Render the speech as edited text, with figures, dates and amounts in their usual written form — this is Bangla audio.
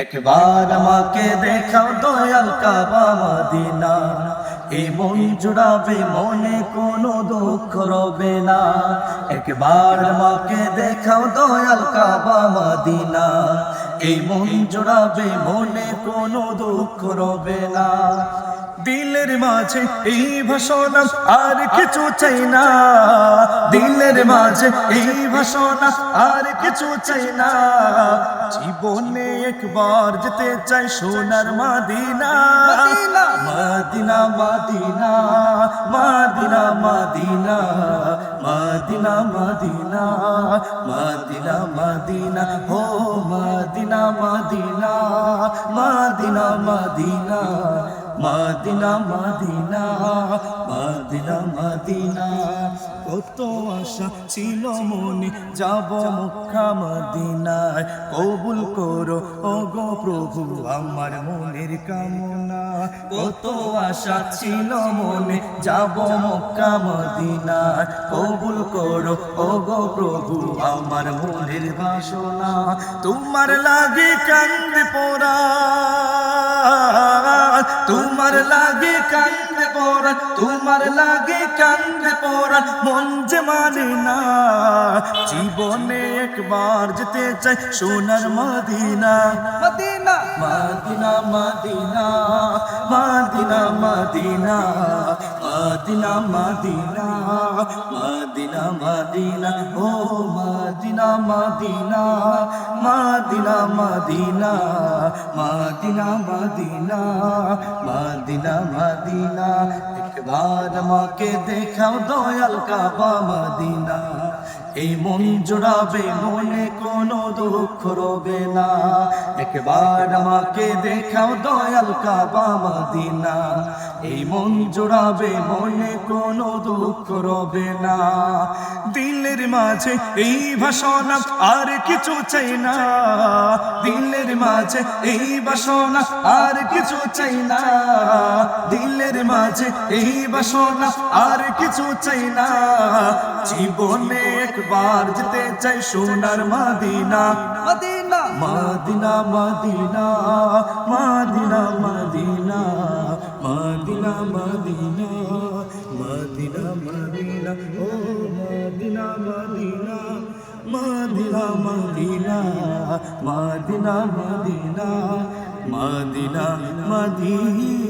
একবার আমাকে দেখাও দয়াল কাবা মদিনা, এই মন জুড়াবে মনে কোনো দুঃখ রবে না। একবার আমাকে দেখাও দয়াল কাবা মদিনা, এই মন জুড়াবে মনে কোনো দুঃখ রবে না। দিলের মাঝে এই ভাষণা আর কিছু চাই না, দিলের মাঝে এই ভাষণা আর কিছু চাই না। জীবনে একবার যেতে চাই সোনার Medina, Medina Medina Medina Medina Medina Medina Medina Medina ও Medina Medina Medina Medina Medina Medina Medina Medina. কত আশা ছিল মনে যাব মক্কা মদিনায়, কবুল করো ওগো প্রভু আমার মনের কামনা। কত আশা ছিল মনে যাব মক্কা মদিনায়, কবুল করো ওগো প্রভু আমার মনের বাসনা। তোমার লাগে কান্দে পোরা, তোমার লাগে কান্দে পোরা, তোমার লাগে কান্দে পোরা মন যে মানে না। জীবনে একবার যেতে চাই সোনার Medina, Medina Medina Medina Medina Medina Medina Medina Medina Medina ও Medina Medina Medina Medina Medina Medina Medina Medina. একবার আমাকে দেখাও দয়াল কাবা মদিনা, এই মন জোড়াবে মনে কোনো দুঃখ রবে না। একবার আমাকে দেখাও দয়াল কাবা মদিনা, এই মন জোড়াবে মনে কোনো দুঃখ রবে না। দিলের মাঝে এই ভাষণা আর কিছু চাই না, দিলের মাঝে এই বাসনা আর কিছু চাই না, দিলের মাঝে এই বাসনা আর কিছু চাই না। জীবনে একবার যেতে চাই সোনার Medina, Medina Medina Medina Medina Medina Medina Medina Medina Medina ও Medina Medina Medina Medina Medina Medina Medina Medina.